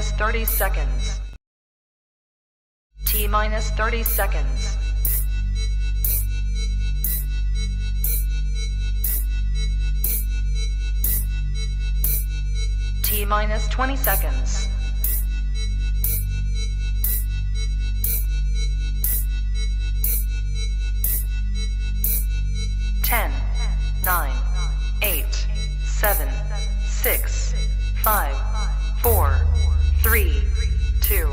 minus 30 seconds. T minus 30 seconds. T minus 20 seconds. 10, 9, 8, 7, 6, 5, 4, 3, 2,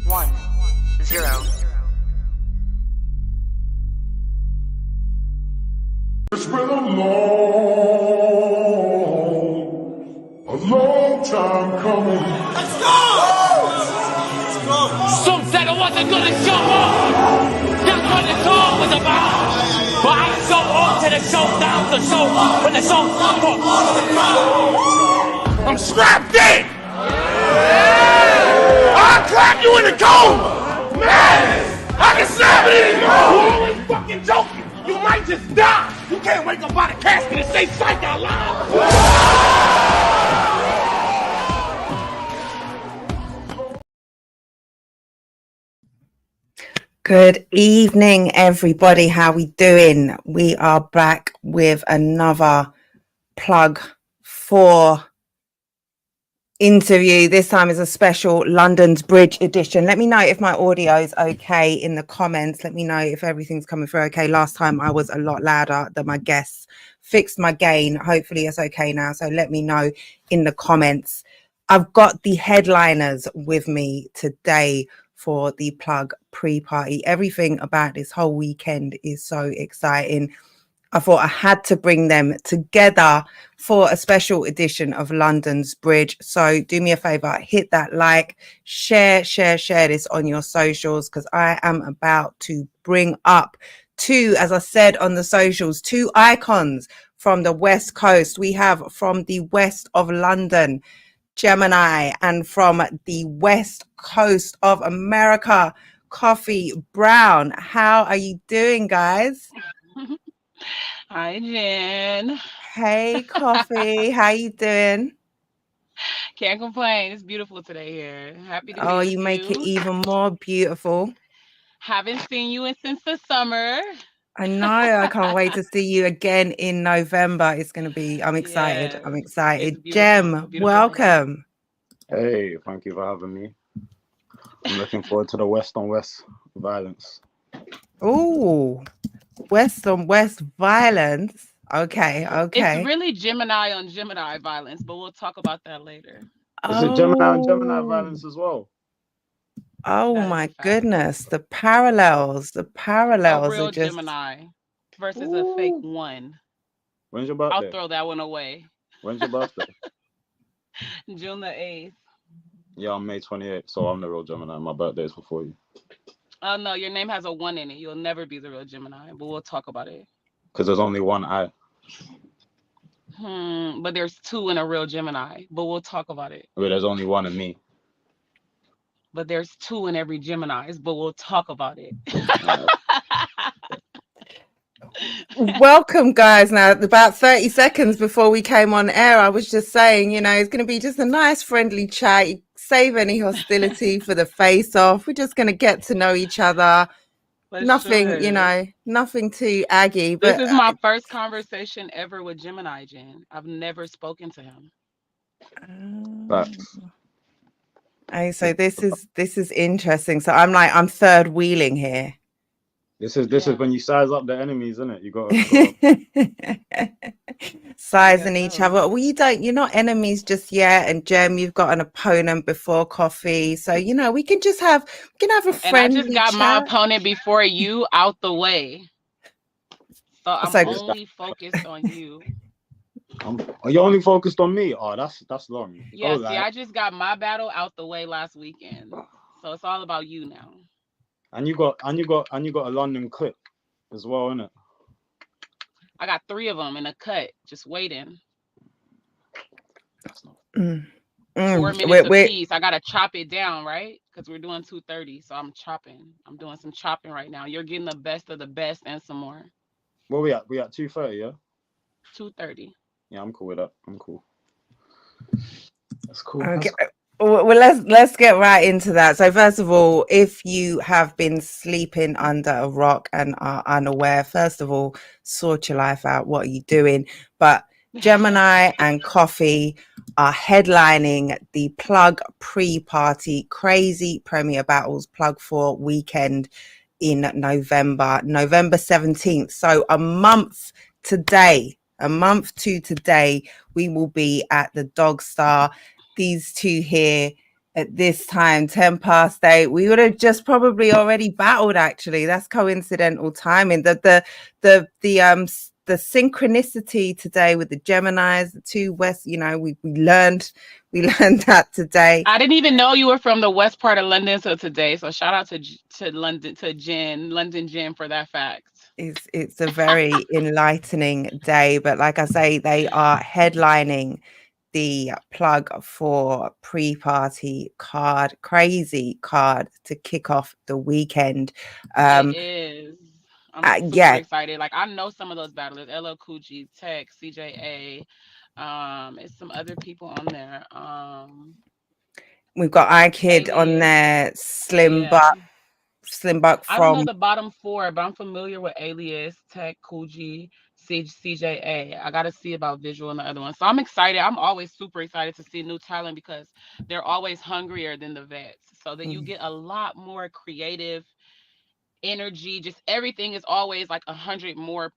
1, 0. It's been a long time coming. Let's go! Let's go! Some said I wasn't gonna show up. That's what the song was about. But I show up to the showdown, the show when the show's over. I'm strapped in. I'll clap you in the coma. Man, I can snap it anymore. You always fucking joking. You might just die. You can't wake up out of casket and say psych out loud. Good evening, everybody. How we doing? We are back with another plug for interview. This time is a special London's Bridge edition. Let me know if my audio is okay in the comments. Let me know if everything's coming through okay. Last time I was a lot louder than my guests. Fixed my gain. Hopefully it's okay now. So let me know in the comments. I've got the headliners with me today for the plug pre-party. Everything about this whole weekend is so exciting. I thought I had to bring them together for a special edition of London's Bridge. So do me a favor, hit that like, share this on your socials, because I am about to bring up as I said on the socials, two icons from the West Coast. We have from the west of London, Gemin1, and from the west coast of America, Coffee Brown. How are you doing, guys? Hi, Jen. Hey, Coffee. How you doing? Can't complain. It's beautiful today here. Happy to be Oh, with you make it you. even more beautiful. Haven't seen you since the summer. I know. I can't wait to see you again in November. It's going to be, I'm excited. Yes, I'm it's excited. beautiful. Jem, A beautiful day. welcome. Hey, thank you for having me. I'm looking forward to the West on West violence. Oh, West on West violence. Okay. It's really Gemini on Gemini violence, but we'll talk about that later. Is it Gemini and Gemini violence as well? Oh That is my a fact. goodness. The parallels A are real just... Gemini versus a fake one. When's your birthday? I'll throw that one away. When's your birthday? June the 8th. Yeah, I'm May 28th, so I'm the real Gemini. My birthday is before you. Oh, no, your name has a 1 in it. You'll never be the real Gemini, but we'll talk about it. Because there's only one I. But there's 2 in a real Gemini, but we'll talk about it. Wait, there's only one in me. But there's 2 in every Gemini's, but we'll talk about it. Welcome, guys. Now, about 30 seconds before we came on air, I was just saying, it's going to be just a nice friendly chat. You save any hostility for the face-off. We're just going to get to know each other. Nothing, nothing too aggy. But this is my first conversation ever with Gemini, Jen. I've never spoken to him. Facts. So this is interesting. So I'm third wheeling here. This is when you size up the enemies, isn't it? You got sizing each other. Well, you're not enemies just yet. And Jem, you've got an opponent before Coffee, so we can have a friendly. And I just got my opponent before you out the way, so I'm only focused on you. Are you only focused on me? Oh, that's long. Yeah, see, I just got my battle out the way last weekend, so it's all about you now. And you got a London clip as well, innit? I got 3 of them in a cut, just waiting. That's not 4 minutes apiece. I gotta chop it down, right? Because we're doing 2:30, so I'm chopping. I'm doing some chopping right now. You're getting the best of the best and some more. Well, we at 2:30, yeah. 2:30. Yeah, I'm cool with that. I'm cool. That's cool. Okay. Well, let's get right into that. So first of all, if you have been sleeping under a rock and are unaware, first of all, sort your life out. What are you doing? But Gemini and Coffee are headlining the Plug pre-party Crazy Premier Battles Plug 4 weekend in November 17th. So a month to today, we will be at the Dog Star. These two here at this time, 10 past 8, we would have just probably already battled. Actually, that's coincidental timing. The synchronicity today with the Geminis, the two West, we learned that today. I didn't even know you were from the west part of London till today. So shout out to London, to London Jen, for that fact. It's a very enlightening day, but like I say, they are headlining the Plug for pre-party crazy card to kick off the weekend. It is. I'm super Yeah, excited. Like, I know some of those battlers: LL Cool J, Tech, CJA. It's some other people on there. we've got iKid on Alias. there, Yeah. Slim Buck I don't know from. the bottom four, but I'm familiar with Alias, Tech, Cool G, CJA. I got to see about Visual and the other one. So I'm excited. I'm always super excited to see new talent because they're always hungrier than the vets. So that you get a lot more creative energy. Just everything is always like 100% more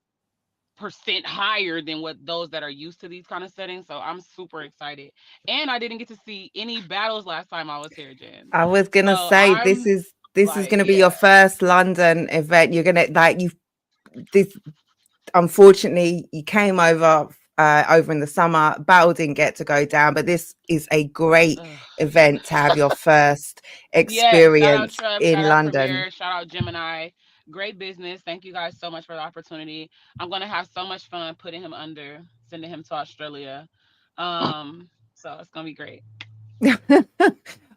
higher than what those that are used to these kind of settings. So I'm super excited. And I didn't get to see any battles last time I was here, Jen. I was gonna So say I'm this is like, gonna be your yeah. first London event. You're gonna like you this. Unfortunately, you came over in the summer. Battle didn't get to go down, but this is a great Ugh. event to have your first Yes, shout out experience Trump, in shout out London. Premier, shout out Gemini. Great business. Thank you guys so much for the opportunity. I'm gonna have so much fun putting him under, sending him to Australia. So it's gonna be great.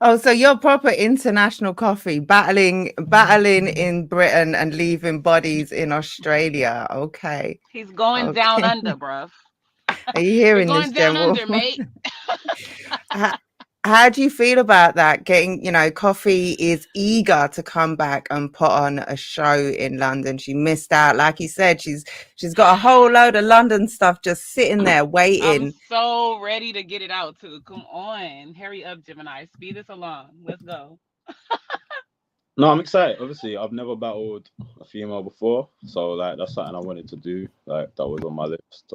Oh, so you're proper international coffee, battling in Britain and leaving bodies in Australia. Okay. He's going down Okay. under, bruv. Are you You're hearing this, going down General? under, mate. How, how do you feel about that? Coffee is eager to come back and put on a show in London. She missed out. Like you said, she's got a whole load of London stuff just sitting there I'm waiting. so ready to get it out too. Come on. Hurry up, Gemini. Speed this along. Let's go. No, I'm excited. Obviously, I've never battled a female before, so like that's something I wanted to do. Like that was on my list.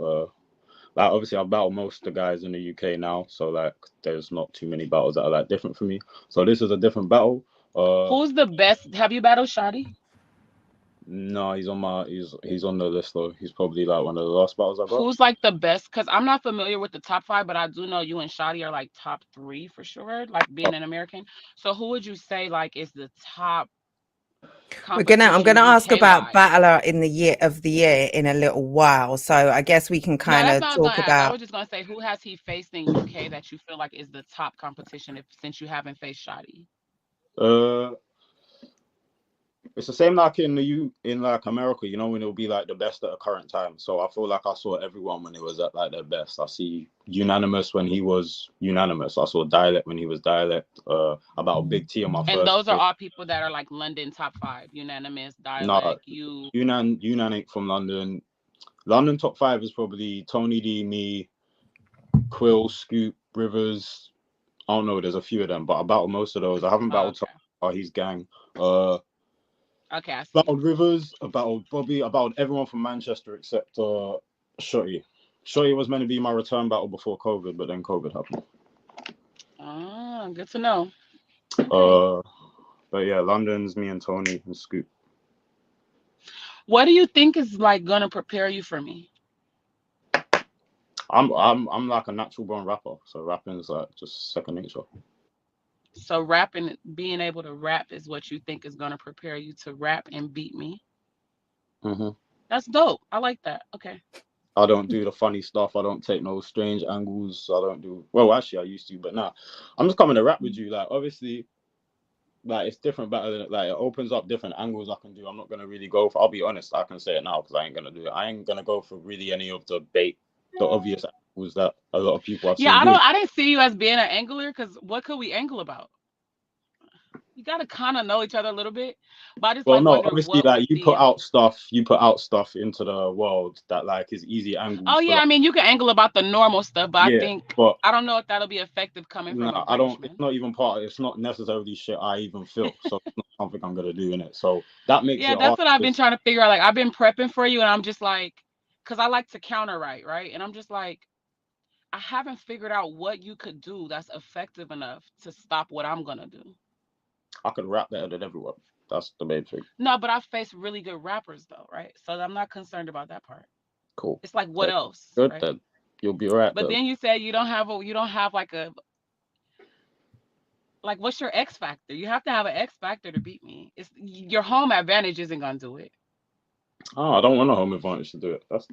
Like obviously, I've battled most of the guys in the UK now, so like there's not too many battles that are like different for me. So this is a different battle. Who's the best? Have you battled Shotty? No, he's on the list though. He's probably like one of the last battles I got. Who's like the best? Because I'm not familiar with the top five, but I do know you and Shotty are like top three for sure, like being an American. So who would you say like is the top I'm competition gonna ask UK about wise? battler in the year of the year in a little while. So I guess we can No, kind that's of not what I was talk gonna ask. I about. was just gonna say who has he faced in UK that you feel like is the top competition if since you haven't faced Shotty? Uh, it's the same like in like America, when it'll be like the best at a current time. So I feel like I saw everyone when it was at like their best. I see unanimous when he was unanimous. I saw dialect when he was dialect. About Big T on my And first those are day. all people that are like London top five, unanimous, No, dialect, you. Yunan ain't from London. London top five is probably Tony D, me, Quill, Scoop, Rivers. I don't know. There's a few of them, but I battled most of those. I haven't Oh, battled okay. his gang. Uh, Okay, I see. Battled Rivers, I battled Bobby, I battled everyone from Manchester except Shotty. Shotty was meant to be my return battle before COVID, but then COVID happened. Oh, good to know. Okay. Uh, but yeah, London's me and Tony and Scoop. What do you think is like gonna prepare you for me? I'm like a natural born rapper, so rapping's like just second nature. So rapping, being able to rap is what you think is gonna prepare you to rap and beat me. hmm That's dope. I like that. Okay. I don't do the funny stuff. I don't take no strange angles. I don't do well. Actually, I used to, but now I'm just coming to rap with you. Like obviously, like it's different better than like it opens up different angles I can do. I'm not gonna really go for. I'll be honest, I can say it now because I ain't gonna do it. I ain't gonna go for really any of the bait, the obvious angles was that a lot of people I've Yeah, seen do. I didn't see you as being an angler because what could we angle about? You gotta kind of know each other a little bit. But I just Well, like no, wonder obviously, what like would be. you put out stuff into the world that like is easy Oh angles for yeah, like, I mean you can angle about the normal stuff, but I yeah, think but I don't know if that'll be effective coming no, from a I don't. It's Britishman. not even part. It's not necessarily shit I even feel. So it's not something I'm gonna do in it. So that makes Yeah, it hard. that's what I've been trying to figure out. Like I've been prepping for you, and I'm just like, because I like to counter right, and I'm just like, I haven't figured out what you could do that's effective enough to stop what I'm gonna do. I could rap better than everyone. That's the main thing. No, but I face really good rappers though, right? So I'm not concerned about that part. Cool. It's like what Then else, good right? then. You'll be alright But then. then you said you don't have like what's your X factor? You have to have an X factor to beat me. It's your home advantage isn't gonna do it. Oh, I don't want a home advantage to do it. That's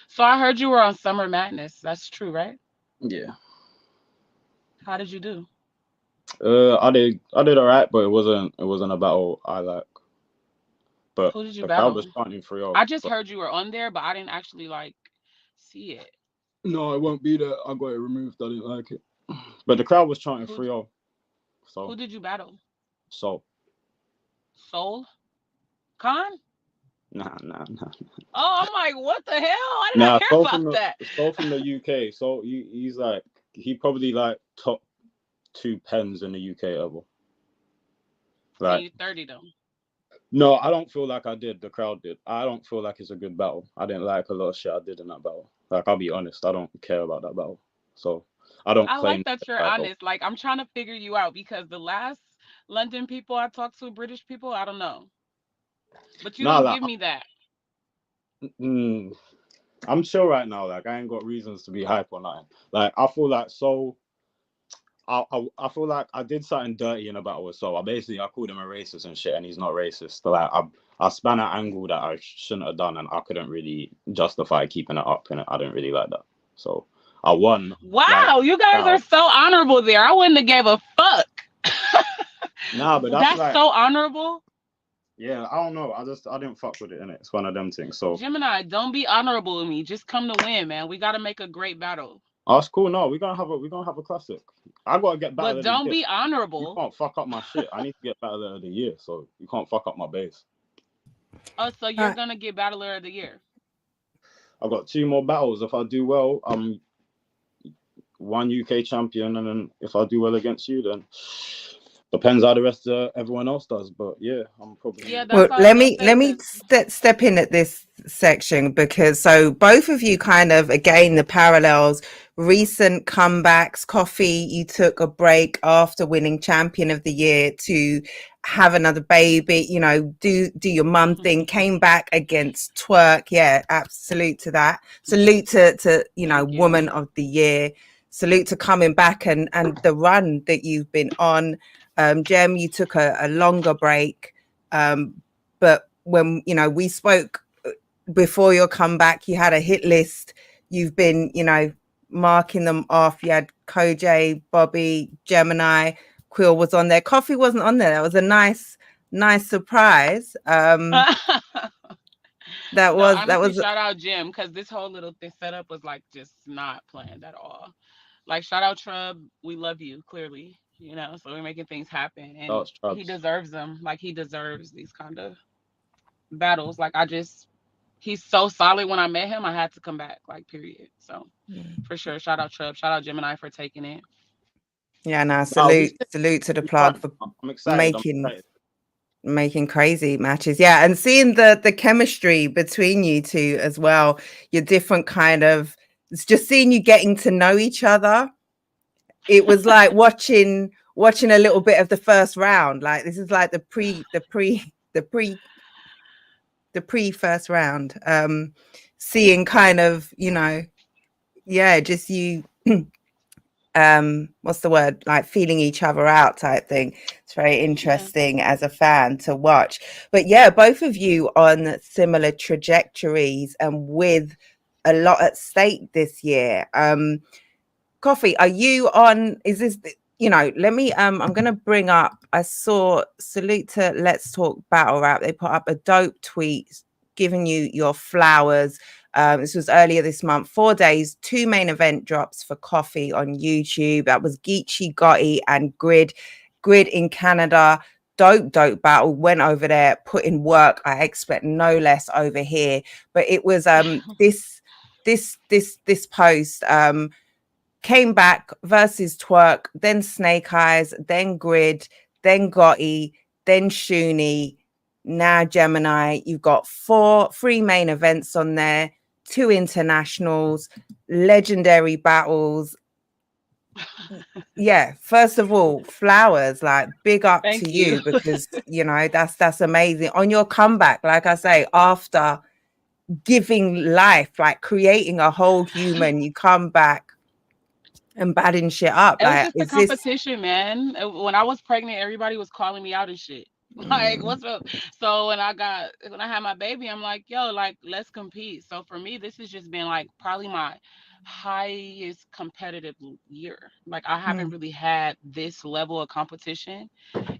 So I heard you were on Summer Madness. That's true, right? yeah. How did you do? I did alright, but it wasn't a battle I like. But Who did you the crowd was battle? chanting 3-0. I just But heard you were on there, but I didn't actually like see it. no, it won't be there. I got it removed. I didn't like it. But the crowd was chanting Who 3-0. who So did you battle? so Soul Khan? nah. Oh, I'm like, what the hell? Why did I Nah, hear Soul about from the that? Soul from the UK. So he's like he probably like top two pens in the UK ever. And Like you 30 though. no, I don't feel like I did. The crowd did. I don't feel like it's a good battle. I didn't like a lot of shit I did in that battle. Like I'll be honest, I don't care about that battle. So I don't I like claim that the you're title. honest. Like I'm trying to figure you out because the last London people I talked to, British people, I don't know. But you Nah, don't like give me that. mm, I'm chill right now. Like I ain't got reasons to be hype or nothing. Like I feel like so. I feel like I did something dirty in a battle with Soul. I called him a racist and shit, and he's not racist. Like I span an angle that I shouldn't have done, and I couldn't really justify keeping it up, and I didn't really like that. So I won. Like Wow, you guys are crowd. so honorable there. I wouldn't have gave a fuck. Nah, but that's That's like so honorable. yeah. I don't know. I didn't fuck with it in it. It's one of them things. So Gemini, don't be honorable with me. Just come to win, man. We gotta make a great battle. that's cool. No, we're gonna have a classic. I gotta get battle But of the don't year. be You honorable. can't fuck up my shit. I need to get battle of the year, so you can't fuck up my base. Oh, so you're Right. gonna get battler of the year. I've got two more battles. If I do well, one UK champion, and then if I do well against you, then depends how the rest of everyone else does. But yeah, I'm Yeah, probably that's Well, what I was gonna say. let me Cause step in at this section because so both of you kind of again the parallels, recent comebacks. Coffee, you took a break after winning Champion of the Year to have another baby. You know, do your mum thing. Came back against Twerk. Yeah, absolute to that. Salute to thank Woman you. of the Year. Salute to coming back and the run that you've been on. Jem, you took a longer break. But when we spoke before your comeback, you had a hit list. You've been marking them off. You had Koj, Bobby, Gemini, Quill was on there. Coffee wasn't on there. That was a nice surprise. that No, was that honestly, was shout out Jim because this whole little thing setup was like just not planned at all. Like shout out Trub, we love you clearly, so we're making things happen, and that's he Trubs. deserves them. Like he deserves these kind of battles. Like he's so solid. When I met him, I had to come back. Like period. So for sure, shout out Trub, shout out Gemini for taking it. yeah, no, No, we salute to the be plug fun. for I'm excited. I'm making excited. making crazy matches. Yeah, and seeing the chemistry between you two as well, your different kind of, it's just seeing you getting to know each other. It was like watching a little bit of the first round. Like this is like the pre first round. Seeing kind of, yeah, just you what's the word, like feeling each other out type thing. It's very Yeah. interesting as a fan to watch. But yeah, both of you on similar trajectories and with a lot at stake this year. Coffee, are you on, is this, let me I'm gonna bring up, I saw, salute to Let's Talk Battle Rap. They put up a dope tweet giving you your flowers. This was earlier this month. 4 days, 2 main event drops for Coffee on YouTube. That was Geechee Gotti and Grid. Grid in Canada. Dope battle. Went over there, put in work. I expect no less over here. But it was this post. Came back versus Twerk, then Snake Eyes, then Grid, then Gotti, then Shuni, now Gemini. You've got 3 main events on there, 2 internationals, legendary battles. Yeah, first of all, flowers, like big up Thank to you. you, because you know that's amazing. On your comeback, like I say, after giving life, like creating a whole human, you come back and batting shit up. It was Like, just the is this competition, man. When I was pregnant, everybody was calling me out and shit. Like, what's up? So when I had my baby, I'm like, yo, like, let's compete. So for me, this has just been like probably my highest competitive year. Like, I haven't really had this level of competition,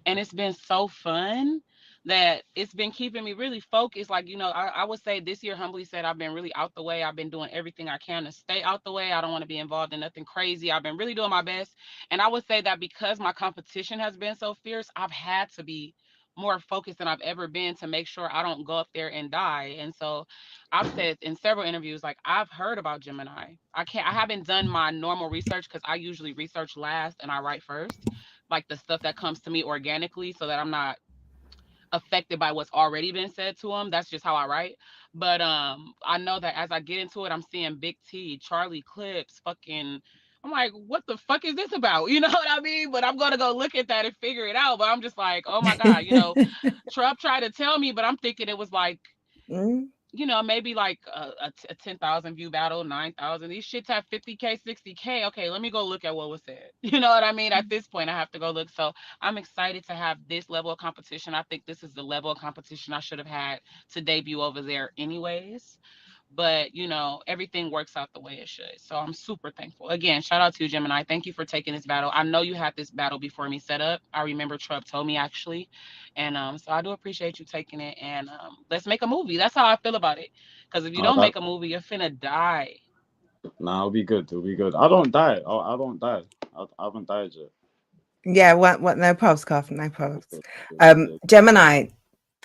and it's been so fun that it's been keeping me really focused. Like, I would say this year, humbly said, I've been really out the way. I've been doing everything I can to stay out the way. I don't want to be involved in nothing crazy. I've been really doing my best. And I would say that because my competition has been so fierce, I've had to be more focused than I've ever been to make sure I don't go up there and die. And so I've said in several interviews, like, I've heard about Gemini. I haven't done my normal research because I usually research last and I write first, like the stuff that comes to me organically, so that I'm not affected by what's already been said to them. That's just how I write. But I know that as I get into it, I'm seeing Big T, Charlie Clips, fucking. I'm like, what the fuck is this about? You know what I mean? But I'm gonna go look at that and figure it out. But I'm just like, oh my god, Trump tried to tell me, but I'm thinking it was like, maybe like a 10,000 view battle, 9,000. These shits have 50K, 60K. Okay, let me go look at what was said. You know what I mean? At this point, I have to go look. So I'm excited to have this level of competition. I think this is the level of competition I should have had to debut over there, anyways. But everything works out the way it should. So I'm super thankful. Again, shout out to you, Gemini. Thank you for taking this battle. I know you had this battle before me set up. I remember Trump told me, actually. And so I do appreciate you taking it. And let's make a movie. That's how I feel about it. Because if you don't That, make a movie, you're finna die. nah, it'll be good. It'll be good. I don't die. I don't die. I haven't died yet. Yeah, what no props, Cuff, no props. Yeah. Gemini,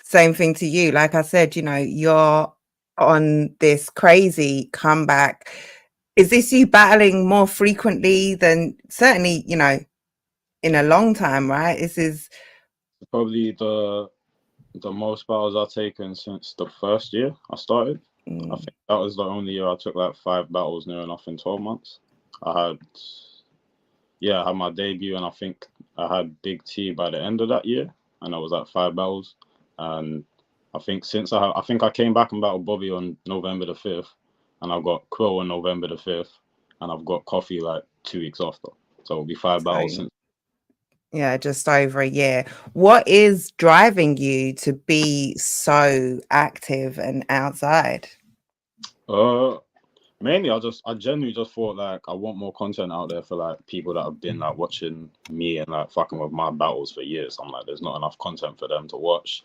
same thing to you. Like I said, you're on this crazy comeback. Is this you battling more frequently than certainly, in a long time, right? This is Probably the most battles I've taken since the first year I started. I think that was the only year I took like 5 battles near enough in 12 months. I had my debut, and I think I had Big T by the end of that year, and I was at 5 battles. And I think since I think I came back and battled Bobby on November the 5th, and I've got Crow on November the 5th, and I've got Coffee like 2 weeks after. So it'll be 5 battles since. yeah, just over a year. What is driving you to be so active and outside? Mainly, I genuinely just thought like I want more content out there for like people that have been like watching me and like fucking with my battles for years. I'm like, there's not enough content for them to watch,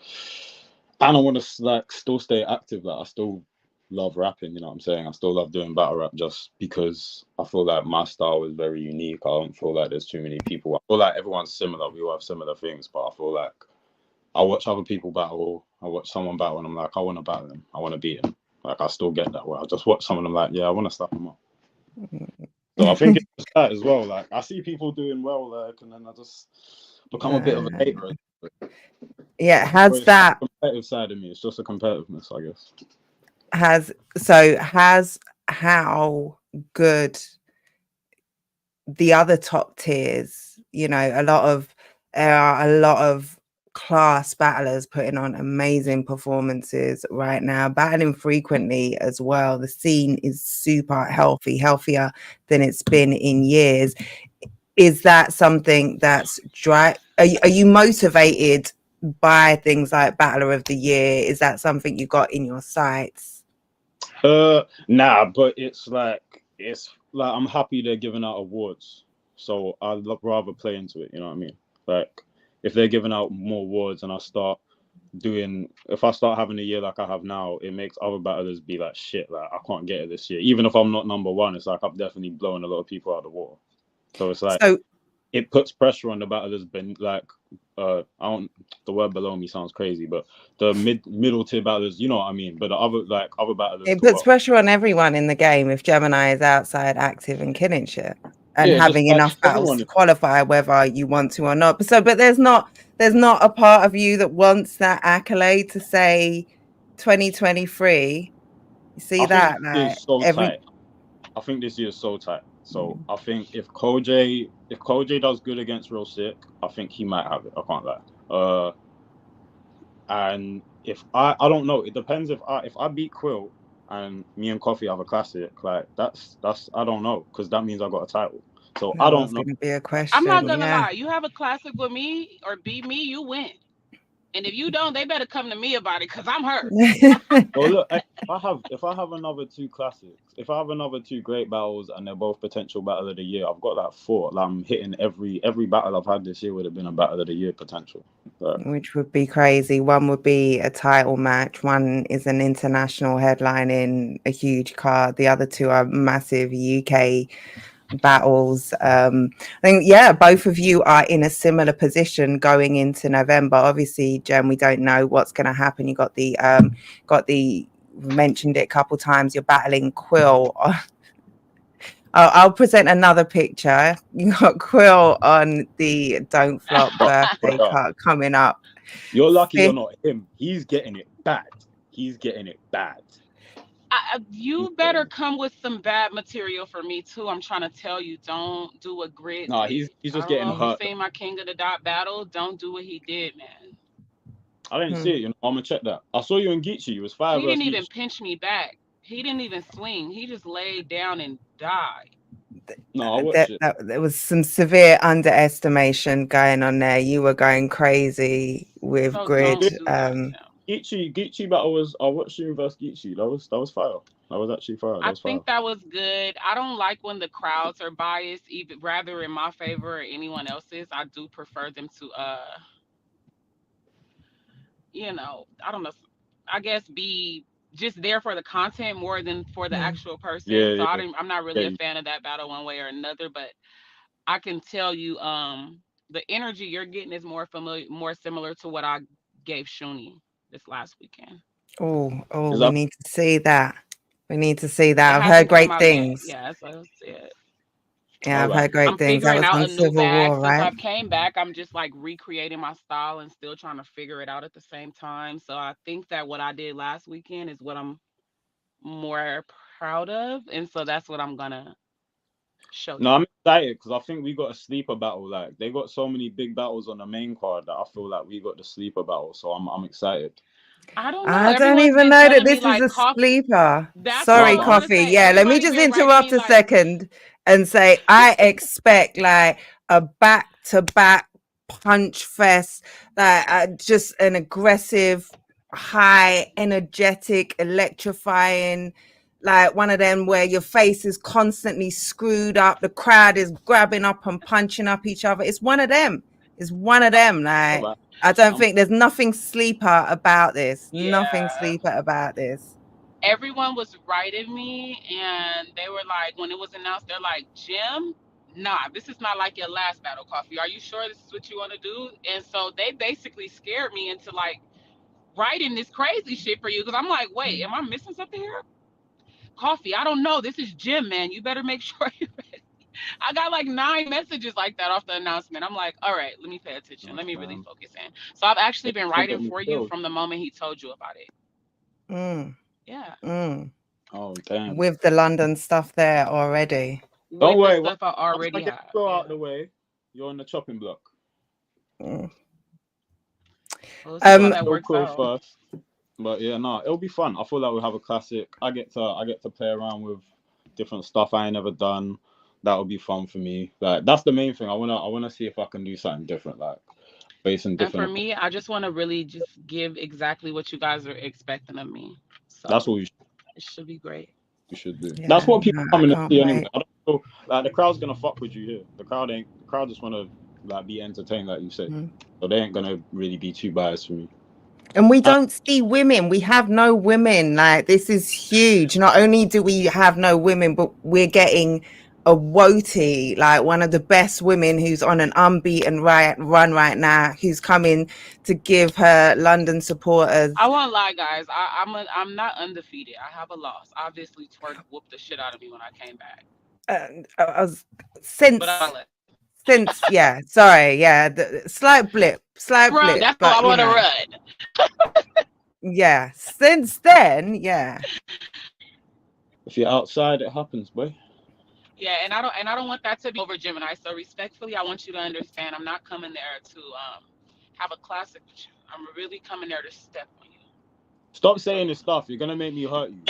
and I want to like still stay active. Like I still love rapping, you know what I'm saying? I still love doing battle rap just because I feel like my style is very unique. I don't feel like there's too many people. I feel like everyone's similar. We all have similar things, but I feel like I watch other people battle. I watch someone battle, and I'm like, I want to battle him. I want to beat him. Like I still get that way. I just watch someone, I'm like, yeah, I want to slap him up. So I think it's just that as well. Like I see people doing well, like, and then I just become a bit of a hater. Yeah, has that the competitive side of me? It's just a competitiveness, I guess. has how good the other top tiers, there are a lot of class battlers putting on amazing performances right now, battling frequently as well. The scene is super healthy, healthier than it's been in years. Is that something that's are you motivated by things like Battler of the Year? Is that something you got in your sights? Nah, but it's like I'm happy they're giving out awards, so I'd rather play into it. You know what I mean? Like if they're giving out more awards and I start if I start having a year like I have now, it makes other battlers be like, shit, like I can't get it this year. Even if I'm not number one, it's like I'm definitely blowing a lot of people out of the water. So it's like it puts pressure on the battlers. Been like, the word below me sounds crazy, but the middle tier battlers, you know what I mean. But the other battlers, it puts pressure on everyone in the game if Gemini is outside active and killing shit and having like enough battles to qualify, whether you want to or not. But there's not a part of you that wants that accolade to say 2023. You see that? Like so tight. I think this year is so tight. So I think if Koj does good against Real Sick, I think he might have it. I can't lie. And if I don't know, it depends if I beat Quill and me and Coffee have a classic, like that's I don't know, because that means I got a title. So I don't know. Going to be a question. I'm not gonna lie. You have a classic with me or beat me, you win. And if you don't, they better come to me about it, because I'm hurt. Well, look, if I have another 2 classics, if I have another 2 great battles and they're both potential battle of the year, I've got like 4. Like I'm hitting every battle I've had this year would have been a battle of the year potential. Which would be crazy. One would be a title match. One is an international headlining a huge card. The other 2 are massive UK battles. I think both of you are in a similar position going into November. Obviously, Jem, we don't know what's going to happen. You got the mentioned it a couple times, you're battling Quill. I'll present another picture. You got Quill on the Don't Flop birthday card coming up. You're lucky you're not him. He's getting it bad. You better come with some bad material for me too. I'm trying to tell you, don't do a grid. No, he's just getting hurt. Saying my King of the Dot battle, don't do what he did, man. I didn't see it. You know, I'm gonna check that. I saw you in Geechee. You was 5. He didn't even pinch me back. He didn't even swing. He just laid down and died. No, I watched it. There was some severe underestimation going on there. You were going crazy with grid. Geechee battle was. I watched you versus Geechee. That was fire. That was actually fire. I think that was good. I don't like when the crowds are biased, even rather in my favor or anyone else's. I do prefer them to I don't know, I guess be just there for the content more than for the actual person. So I'm not really a fan of that battle one way or another, but I can tell you the energy you're getting is more similar to what I gave Shuni this last weekend. We need to see that. I've heard great things. Yeah, so it. Yeah, I've heard great things. I'm figuring out a new bag since I came back. I'm just like recreating my style and still trying to figure it out at the same time. So I think that what I did last weekend is what I'm more proud of, and so that's what I'm gonna show. No, I'm excited because I think we got a sleeper battle. Like they got so many big battles on the main card that I feel like we got the sleeper battle. So I'm excited. I don't know. I don't even know that this is a sleeper. Sorry, Coffee. Yeah, let me just interrupt a second and say I expect like a back-to-back punch fest, like just an aggressive, high, energetic, electrifying, like one of them where your face is constantly screwed up, the crowd is grabbing up and punching up each other. It's one of them. Like I don't think there's nothing sleeper about this. Nothing sleeper about this. Everyone was writing me and they were like, when it was announced, they're like, Jim, nah, this is not like your last battle, Coffee. Are you sure this is what you want to do? And so they basically scared me into like writing this crazy shit for you, because I'm like, wait, am I missing something here? Coffee, I don't know. This is Jim, man. You better make sure you're ready. I got like 9 messages like that off the announcement. I'm like, all right, let me pay attention. Let me really focus in. So I've actually been writing for you from the moment he told you about it. Yeah. Oh, damn. With the London stuff there already. Don't worry. Stuff I already have. Go out the way. You're on the chopping block. Well, that works out. First. But yeah, no, it'll be fun. I feel like we'll have a classic. I get to play around with different stuff I ain't never done. That'll be fun for me. Like that's the main thing. I wanna see if I can do something different, like based on different. And for me, I just want to really just give exactly what you guys are expecting of me. So that's what we should. It should be great. We should do. Yeah, that's what people coming to see anyway. I don't know, like the crowd's gonna fuck with you here. The crowd just wanna like be entertained, like you said. So they ain't gonna really be too biased for me. And we don't see women. We have no women. Like, this is huge. Not only do we have no women, but we're getting a Woti, like one of the best women who's on an unbeaten run right now, who's coming to give her London supporters. I won't lie, guys. I'm not undefeated. I have a loss. Obviously, Twerk whooped the shit out of me when I came back. I was But I left. since yeah, sorry, yeah, the slight blip, Run. That's but all I want to run. yeah, since then, yeah. If you're outside, it happens, boy. Yeah, and I don't want that to be over Gemini. So respectfully, I want you to understand I'm not coming there to have a classic with you. I'm really coming there to step on you. Stop saying this stuff. You're gonna make me hurt you.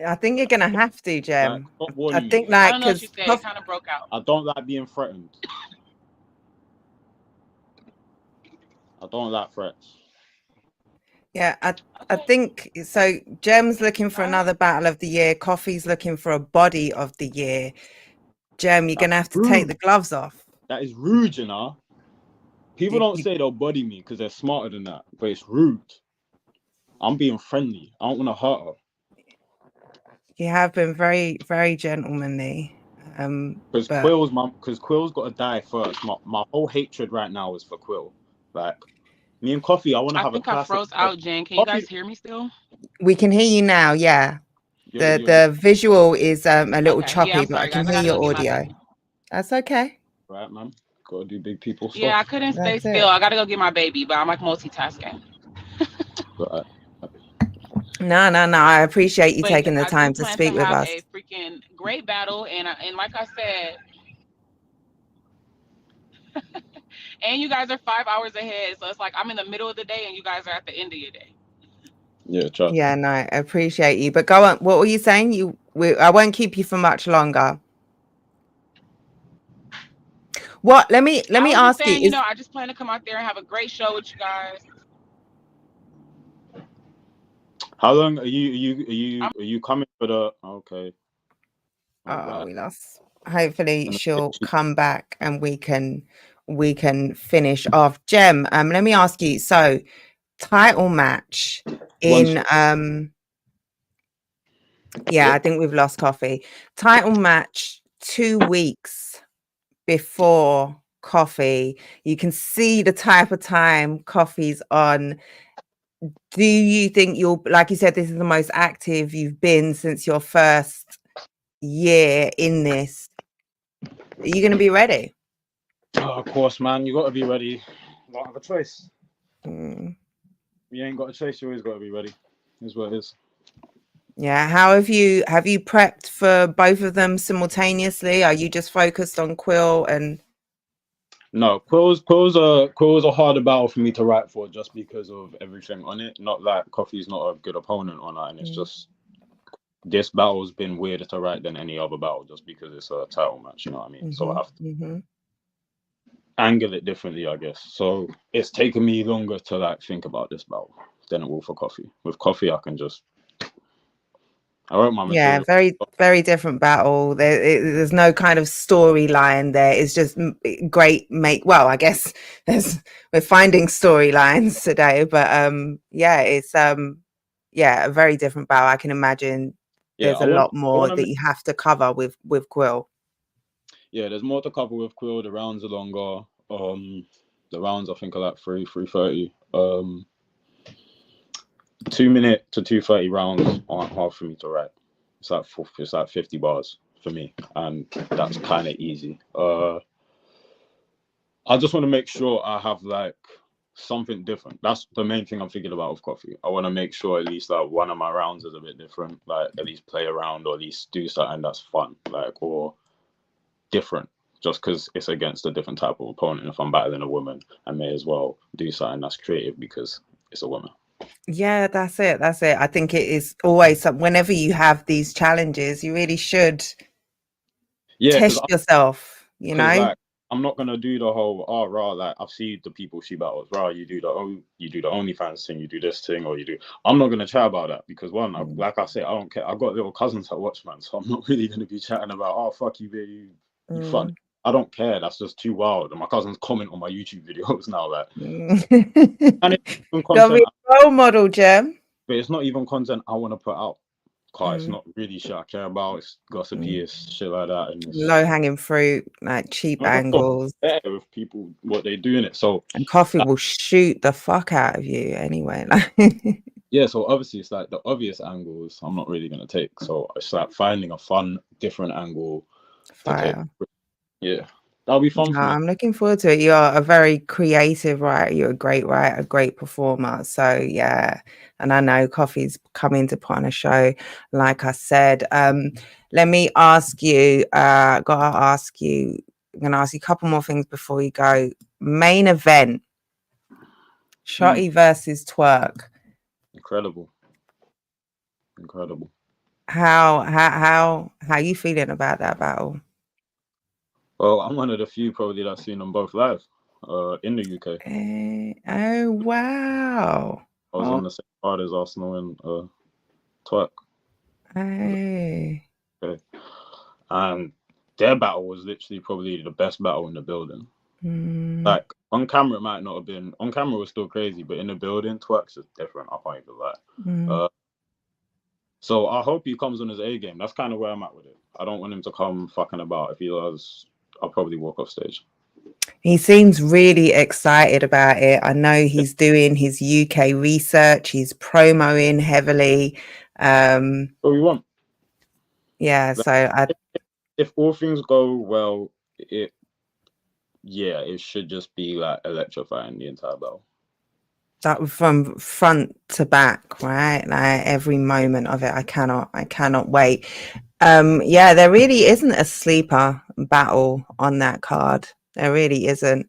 I think you're gonna have to, Gem. Like, stop warning I think me. I like don't know what you because said. It kind of broke out. I don't like being threatened. I don't like threats. yeah, I Okay. think so. Gem's looking for All right. another battle of the year. Coffee's looking for a body of the year. Gem, you're gonna have to take the gloves off. That is rude, you know. People don't You, say they'll body me because they're smarter than that, but it's rude. I'm being friendly. I don't want to hurt her. you have been very, very gentlemanly. Because But Quill's got to die first. My whole hatred right now is for Quill. Like, me and Coffee, I want to I have a think I classic. froze out, Jen. Can you Coffee, guys hear me still? we can hear you now. Yeah, you're the visual is a little Okay. Yeah, choppy, I'm but I sorry, can guys. I hear gotta go your get my audio. baby. That's okay. right, man. Gotta do big people stuff. Yeah, I couldn't stay That's still. it. I gotta go get my baby, but I'm like multitasking. Right. No. I appreciate you But taking the I do time to plan to speak with have us. a freaking great battle, and like I said, and you guys are 5 hours ahead, so it's like I'm in the middle of the day, and you guys are at the end of your day. Yeah, trust. Yeah, no, I appreciate you. But go on. What were you saying? I won't keep you for much longer. What? Let me I was just ask you. saying, I just plan to come out there and have a great show with you guys. How long are you coming for the? Okay. Oh, we lost. Hopefully she'll come back and we can finish off. Gem, let me ask you. So, title match in I think we've lost Coffee. Title match 2 weeks before Coffee. You can see the type of time Coffee's on. Do you think like you said, this is the most active you've been since your first year in this? Are you going to be ready? Oh, of course, man. You got to be ready. You don't have a choice. Mm. You ain't got a choice. You always got to be ready. Is what it is. Yeah. How have you prepped for both of them simultaneously? Are you just focused on Quill and? No, Quill's a harder battle for me to write for just because of everything on it. Not that Coffee's not a good opponent on that, and it's just this battle's been weirder to write than any other battle just because it's a title match. You know what I mean? So I have to angle it differently, I guess. So it's taken me longer to like think about this battle than it will for Coffee. With Coffee, I wrote my material. Yeah, very, very different battle. There's no kind of storyline there. It's just great well, I guess we're finding storylines today, but it's a very different battle. I can imagine there's a lot more that you have to cover with Quill. Yeah, there's more to cover with Quill. The rounds are longer. The rounds I think are like 3:30. 2 minute to 2:30 rounds aren't hard for me to write. It's like 50 bars for me, and that's kind of easy. I just want to make sure I have like something different. That's the main thing I'm thinking about with Coffee. I want to make sure at least like one of my rounds is a bit different, like at least play around or at least do something that's fun, like or different. Just because it's against a different type of opponent. If I'm battling a woman, I may as well do something that's creative because it's a woman. Yeah, that's it. I think it is always whenever you have these challenges, you really should test yourself, Like, I'm not gonna do the whole like I've seen the people she battles, you do the OnlyFans thing, you do this thing, or you do. I'm not gonna chat about that because like I said, I don't care. I've got little cousins that watch, man, so I'm not really gonna be chatting about fuck you, baby, you fun. I don't care. That's just too wild. And my cousins comment on my YouTube videos now, like, and it's even Gotta be content, a role model, Gem. but it's not even content I want to put out. Cause it's Mm, not really shit I care about. It's gossipy, mm. it's shit like that, and it's Low hanging fruit, like cheap I don't angles. care with people what they do in it. So And coffee will shoot the fuck out of you anyway. Like, yeah, so obviously it's like the obvious angles I'm not really gonna take. So it's like finding a fun, different angle to take. fire. Yeah, that'll be fun No, for me. I'm looking forward to it. You're a very creative writer. You're a great writer, a great performer. So yeah, and I know Coffee's coming to put on a show. Like I said, let me ask you. Gotta ask you. I'm gonna ask you a couple more things before we go. Main event: Shotty versus Twerk. Incredible, incredible. How you feeling about that battle? Well, I'm one of the few probably that's seen them both live, in the UK. Oh wow! I was on the same card as Arsenal and Twerk. Hey. Okay. And their battle was literally probably the best battle in the building. Like on camera, it might not have been. On camera, it was still crazy, but in the building, Twerk's is different. I can't even lie. So I hope he comes on his A game. That's kind of where I'm at with it. I don't want him to come fucking about. If he does, I'll probably walk off stage. He seems really excited about it. I know he's doing his UK research. He's promoing heavily. What we want. Yeah, Like, so if all things go well, it should just be like electrifying the entire battle. that from front to back, right? Like every moment of it. I cannot wait. Yeah, there really isn't a sleeper battle on that card. There really isn't.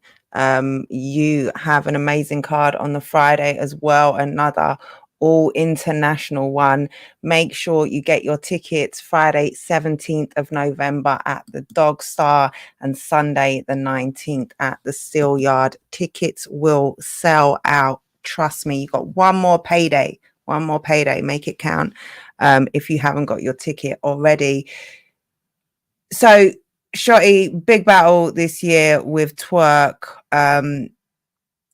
You have an amazing card on the Friday as well, another all international one. Make sure you get your tickets Friday 17th of November at the Dog Star and Sunday the 19th at the Steel Yard. Tickets will sell out. Trust me, you got one more payday, make it count. If you haven't got your ticket already. So Shotty, big battle this year with Twerk.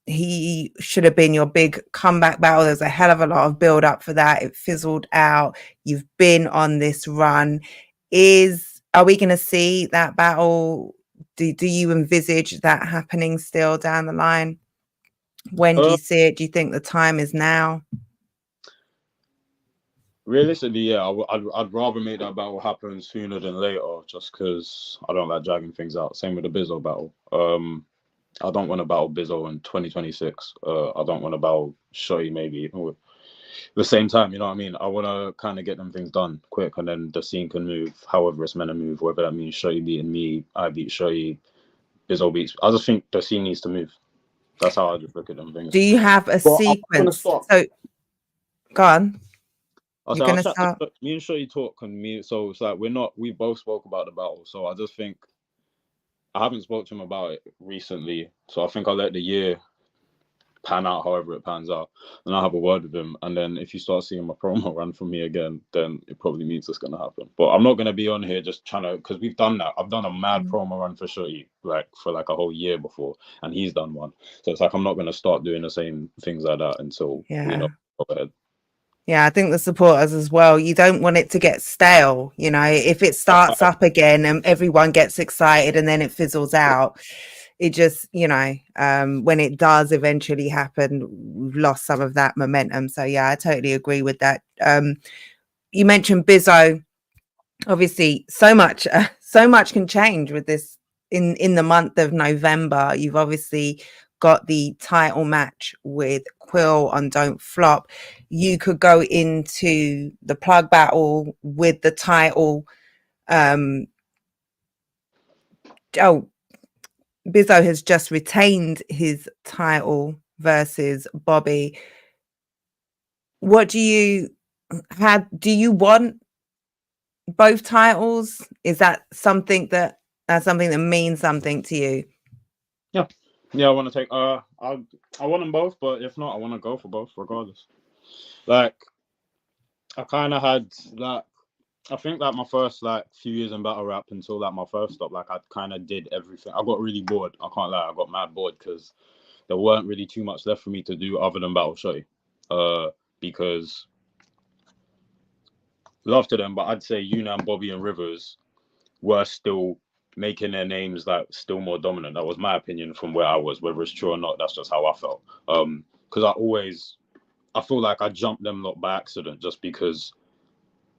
He should have been your big comeback battle. There's a hell of a lot of build up for that. It fizzled out. You've been on this run. Are we going to see that battle? Do you envisage that happening still down the line? When do you see it? Do you think the time is now? Realistically, yeah, I'd rather make that battle happen sooner than later, just because I don't like dragging things out. Same with the Bizzo battle. I don't want to battle Bizzo in 2026. I don't want to battle Shotty maybe the same time. You know what I mean? I want to kind of get them things done quick, and then the scene can move however it's meant to move. Whether that means Shotty beating me, I beat Shotty, Bizzo beats. I just think the scene needs to move. That's how I just look at them things. Do you have a sequence? So, go on. You're gonna start. Me and Shotty talk, and me. So it's like we both spoke about the battle. So I just think I haven't spoke to him about it recently. So I think I'll let the year pan out however it pans out. And I'll have a word with him. And then if you start seeing my promo run from me again, then it probably means it's gonna happen. But I'm not gonna be on here just trying to, because we've done that. I've done a mad promo run for Shotty, like for like a whole year before, and he's done one. So it's like I'm not gonna start doing the same things like that until we know go ahead. Yeah, I think the supporters as well. You don't want it to get stale. You know, if it starts up again and everyone gets excited and then it fizzles out, it just, when it does eventually happen, we've lost some of that momentum. So yeah, I totally agree with that. You mentioned Bizzo. Obviously, so much can change with this in the month of November. You've obviously got the title match with Quill on Don't Flop. You could go into the plug battle with the title. Bizzo has just retained his title versus Bobby. What do you want both titles? Is that something that means something to you? Yeah, I want to take I want them both, but if not, I want to go for both regardless. Like I kind of had that I think like my first like few years in battle rap until like my first stop, like I kind of did everything. I got really bored. I can't lie, I got mad bored because there weren't really too much left for me to do other than battle show. Because love to them, but I'd say Yunnan, Bobby, and Rivers were still making their names like still more dominant. That was my opinion from where I was. Whether it's true or not, that's just how I felt. Because I feel like I jumped them lot by accident just because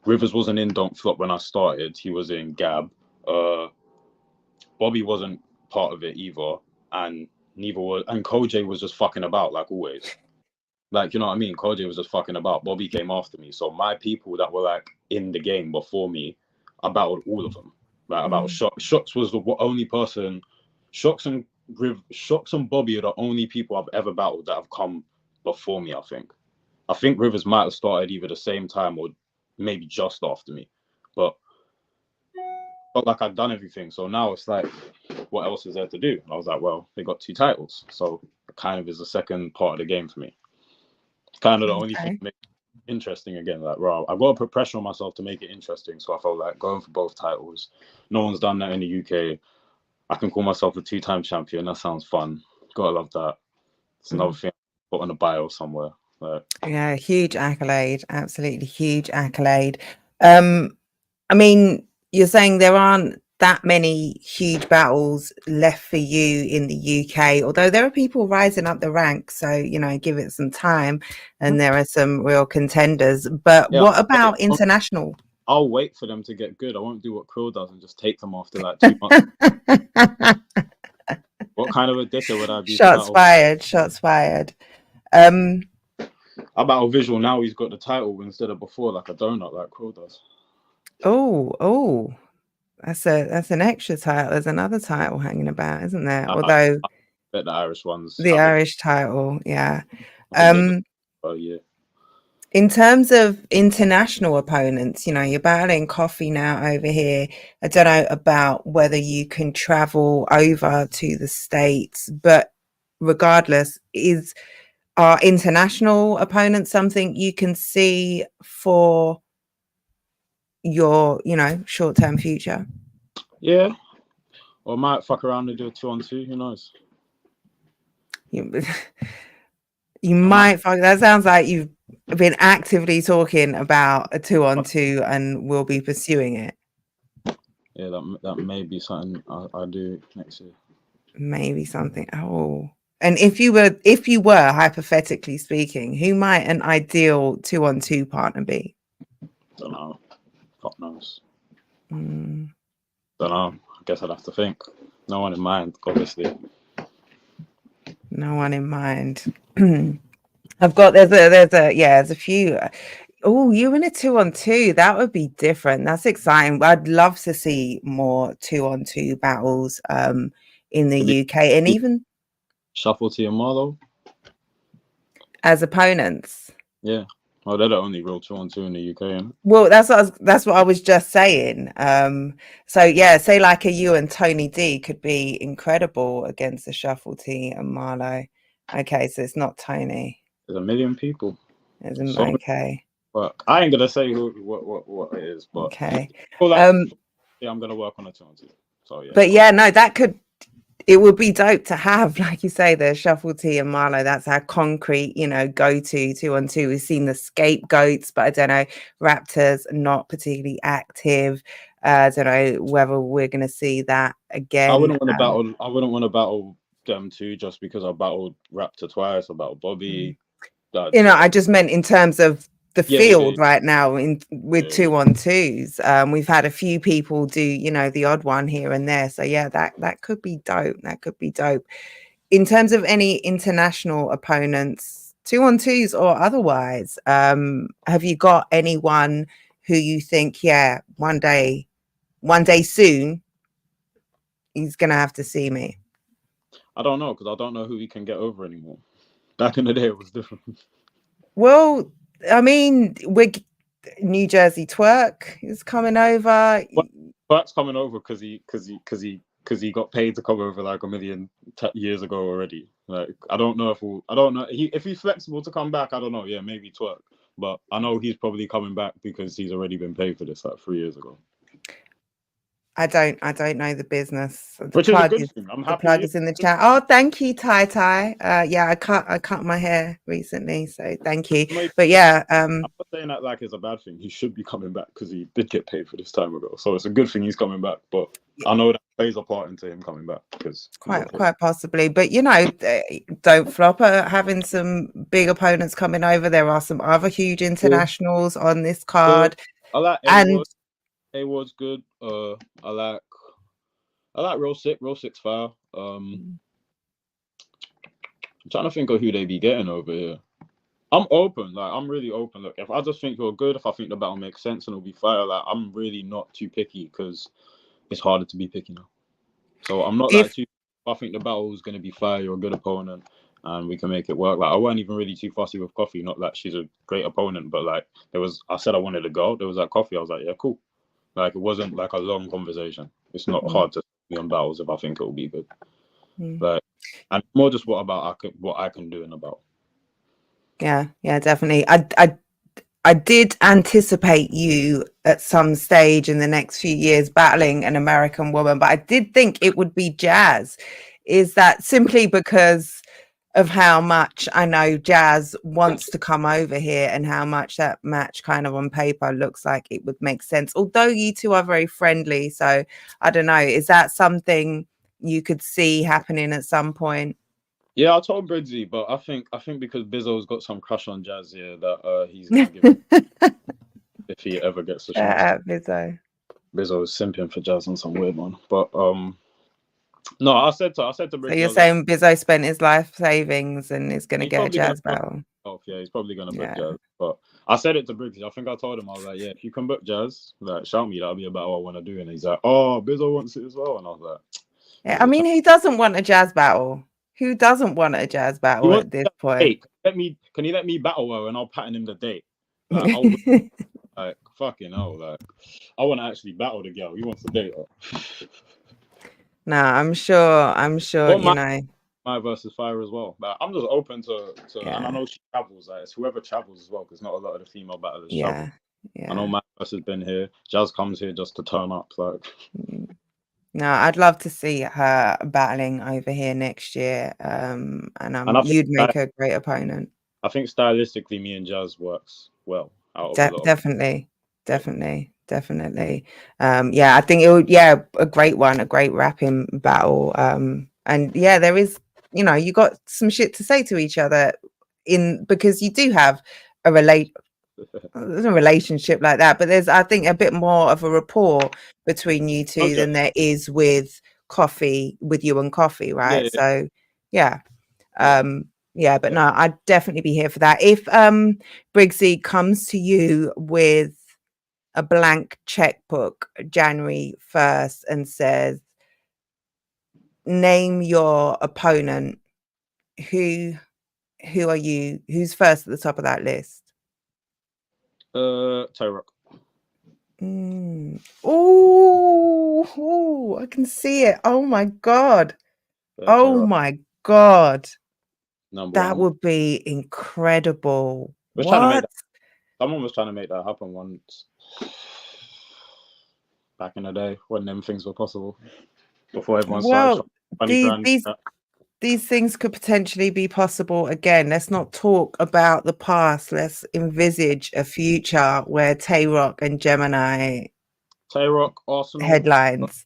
Rivers wasn't in Don't Flop when I started. He was in Gab. Bobby wasn't part of it either, and neither was. And Koj was just fucking about like always. Like, you know what I mean? Koj was just fucking about. Bobby came after me, so my people that were like in the game before me, I battled all of them. Like about Shocks was the only person. Shocks and Bobby are the only people I've ever battled that have come before me. I think Rivers might have started either the same time or maybe just after me, but felt like I'd done everything. So now it's like, what else is there to do? And I was like, well, they got 2 titles, so it kind of is the second part of the game for me. Kind of the only thing that makes it interesting again. Like, bro, I've got to put pressure on myself to make it interesting. So I felt like going for both titles. No one's done that in the UK. I can call myself a 2-time champion. That sounds fun. Gotta love that. It's another thing I put on a bio somewhere. Yeah, huge accolade. Absolutely huge accolade. I mean, you're saying there aren't that many huge battles left for you in the UK, although there are people rising up the ranks. So, you know, give it some time and there are some real contenders. But Yeah, what about international? I'll wait for them to get good. I won't do what Krill does and just take them after like 2 months. What kind of a dickhead would I be? Shots fired. Shots fired. About a visual now, he's got the title instead of before, like a donut, like Krill does. Oh, that's an extra title. There's another title hanging about, isn't there? Although I bet the Irish ones. the Irish title, yeah. Yeah. In terms of international opponents, you know, you're battling Coffee now over here. I don't know about whether you can travel over to the States, but regardless, are international opponents something you can see for your, you know, short-term future? Yeah. Or might fuck around and do a 2-on-2, who knows? You might fuck. That sounds like you've been actively talking about a 2-on-2 and will be pursuing it. Yeah, that may be something I do next year. Maybe something. Oh, and if you were hypothetically speaking, who might an ideal 2-on-2 partner be? Don't know. Fuck knows. Don't know. I guess I'd have to think. No one in mind, obviously. No one in mind. I've got there's a few. Oh, you in a 2-on-2, that would be different. That's exciting. I'd love to see more 2-on-2 battles in the UK, and even Shuffle to your model as opponents. Yeah. Well, they're the only real 2-on-2 in the UK, isn't it? Well, that's what I was just saying. So yeah, say like a you and Tony D could be incredible against the Shuffle T and Marlo. Okay, so it's not Tony. There's 1 million people. Okay. But I ain't gonna say what it is, but okay. Yeah, I'm gonna work on a 2-on-2. So yeah. But yeah, no, it would be dope to have, like you say, the Shuffle T and Marlo. That's our concrete, you know, go-to 2-on-2. We've seen the Scapegoats, but I don't know, Raptors not particularly active. I don't know whether we're going to see that again. I wouldn't want to battle them two just because I battled Raptor twice. I battled Bobby. You know, I just meant in terms of the field right now with 2-on-2s. We've had a few people do, you know, the odd one here and there. So yeah, that could be dope. That could be dope. In terms of any international opponents, 2-on-2s or otherwise, have you got anyone who you think, yeah, one day soon, he's gonna have to see me? I don't know, because I don't know who he can get over anymore. Back in the day, it was different. Well, I mean, New Jersey Twerk is coming over. Twerk's coming over because he got paid to come over like 1 million years ago already. Like I don't know if he's flexible to come back. I don't know. Yeah, maybe Twerk. But I know he's probably coming back because he's already been paid for this like 3 years ago. I don't know the business. Which is a good thing. I'm The happy. plug is in the chat. Oh, thank you, Tai Tai. Yeah, I cut my hair recently, so thank you. But yeah, I'm not saying that like it's a bad thing. He should be coming back because he did get paid for this time ago. So it's a good thing he's coming back. But I know that plays a part into him coming back because quite possibly. But you know, don't flop having some big opponents coming over. There are some other huge internationals on this card. I like and A-Ward's good. I like Real Six fire. I'm trying to think of who they be getting over here. I'm open, like I'm really open. Look, if I just think you're good, if I think the battle makes sense and it'll be fire, like I'm really not too picky because it's harder to be picky now. So I'm not like too. I think the battle is going to be fire. You're a good opponent, and we can make it work. Like I wasn't even really too fussy with Coffee. Not that she's a great opponent, but like I said I wanted to go. There was like Coffee. I was like, yeah, cool. Like it wasn't like a long conversation. It's not hard to be on battles if I think it will be good. Like, and more just what I can do in a battle. Yeah, definitely. I did anticipate you at some stage in the next few years battling an American woman, but I did think it would be Jazz. Is that simply because of how much I know Jazz wants to come over here and how much that match kind of on paper looks like it would make sense? Although you two are very friendly, so I don't know. Is that something you could see happening at some point? Yeah, I told Briggsy, but I think because Bizzo's got some crush on Jazz here that he's gonna give it if he ever gets the chance. Bizzo. Bizzo is simping for Jazz on some weird one, but no, I said to Briggsy. So you're saying Bizzo spent his life savings and is gonna get a Jazz battle? Yeah, he's probably gonna book Jazz. But I said it to Briggsy. I think I told him, I was like, yeah, if you can book Jazz, like shout me, that'll be a battle I want to do. And he's like, oh, Bizzo wants it as well, and I was like, yeah. I mean, who doesn't want a Jazz battle? Who doesn't want a Jazz battle at this point? Can you let me battle her and I'll pattern him the date? Like, like fucking hell, like I want to actually battle the girl. He wants to date her. No, I'm sure. You know, my versus fire as well. But I'm just open to and I know she travels. Like it's whoever travels as well, because not a lot of the female battlers travel. I know my versus been here. Jazz comes here just to turn up. Like. No, I'd love to see her battling over here next year. And you'd make a great opponent. I think stylistically, me and Jazz works well. Definitely. Yeah, I think it would. Yeah, a great one, a great rapping battle. And yeah, there is. You know, you got some shit to say to each other because you do have a relationship like that, but there's, I think, a bit more of a rapport between you two than there is with you and Coffee, right? So yeah. But no, I'd definitely be here for that. If Briggsy comes to you with a blank checkbook January 1st and says, name your opponent, who are you? Who's first at the top of that list? Tyrock. Oh, I can see it. Oh my god. My god. That would be incredible. What? Someone was trying to make that happen once back in the day when them things were possible. Before everyone started. These things could potentially be possible again. Let's not talk about the past. Let's envisage a future where Tay-Rock and Gemin1 Arsenal headlines.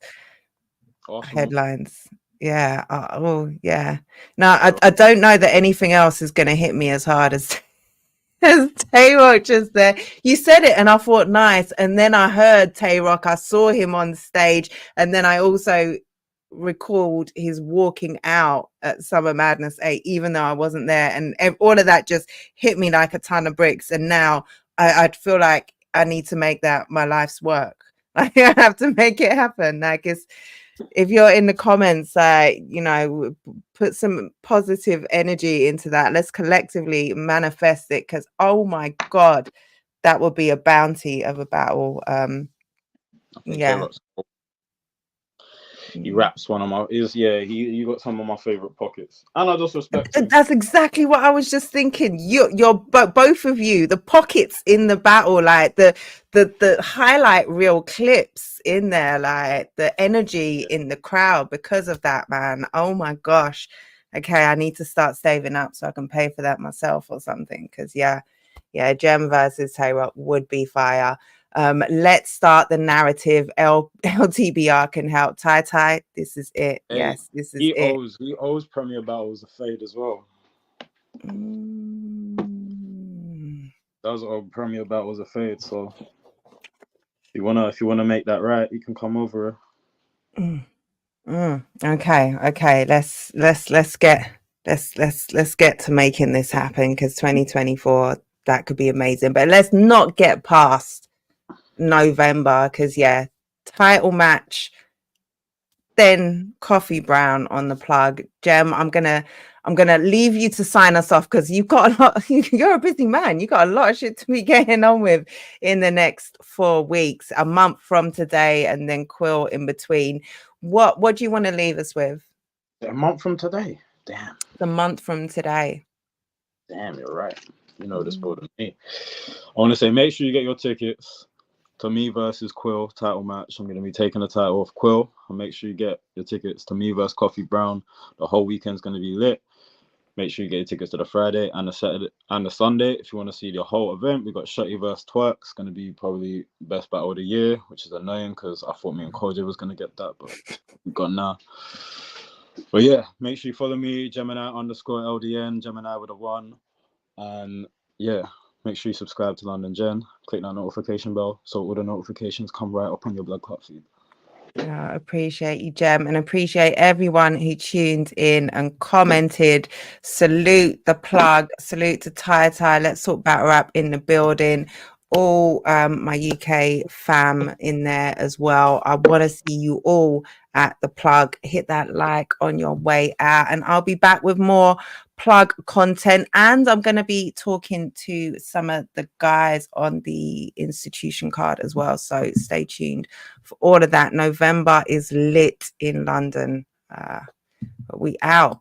Yeah. Yeah. No, I don't know that anything else is going to hit me as hard as Tay-Rock just there. You said it and I thought nice, and then I heard Tay-Rock. I saw him on stage, and then I also recalled his walking out at Summer Madness 8, even though I wasn't there, and all of that just hit me like a ton of bricks. And now I feel like I need to make that my life's work. Like, I have to make it happen. Like, if you're in the comments, you know, put some positive energy into that. Let's collectively manifest it, because oh my god, that would be a bounty of a battle. Yeah. He raps one of my he got some of my favorite pockets, and I just respect him. That's exactly what I was just thinking. You're both of you, the pockets in the battle, like the highlight reel clips in there, like the energy in the crowd because of that, man. Oh my gosh. Okay, I need to start saving up so I can pay for that myself or something. Because Gem versus Tay-Rock would be fire. Let's start the narrative. LTBR can help. Tai, this is it. Hey, Yes, this is it. He owes Premier Battles a fade as well. That was a Premier Battles a fade. So if you wanna make that right, you can come over. Okay. Let's get to making this happen, because 2024, that could be amazing. But let's not get past November, because title match, then Coffee Brown on the plug. Gem, I'm gonna leave you to sign us off, because you've got a lot. You're a busy man. You got a lot of shit to be getting on with in the next 4 weeks, a month from today, and then Quill in between. What do you want to leave us with? A month from today. Damn. The month from today. Damn, you're right. You know this more than me. I want to say, make sure you get your tickets to me versus Quill title match. I'm going to be taking the title off Quill. And make sure you get your tickets to me versus Coffee Brown. The whole weekend's going to be lit. Make sure you get your tickets to the Friday and the Saturday and the Sunday. If you want to see the whole event, we got Shutty versus Twerk. It's going to be probably best battle of the year, which is annoying because I thought me and Koji was going to get that, but we got now. But yeah, make sure you follow me, Gemini_LDN, Gemini with a 1. And yeah, make sure you subscribe to London Gen. Click that notification bell so all the notifications come right up on your blood clot feed. I appreciate you, Gem, and appreciate everyone who tuned in and commented. Salute the plug, salute to Tai. Let's talk battle rap in the building. All my UK fam in there as well. I want to see you all at the plug. Hit that like on your way out, and I'll be back with more plug content, and I'm going to be talking to some of the guys on the institution card as well, so stay tuned for all of that. November is lit in London. We out.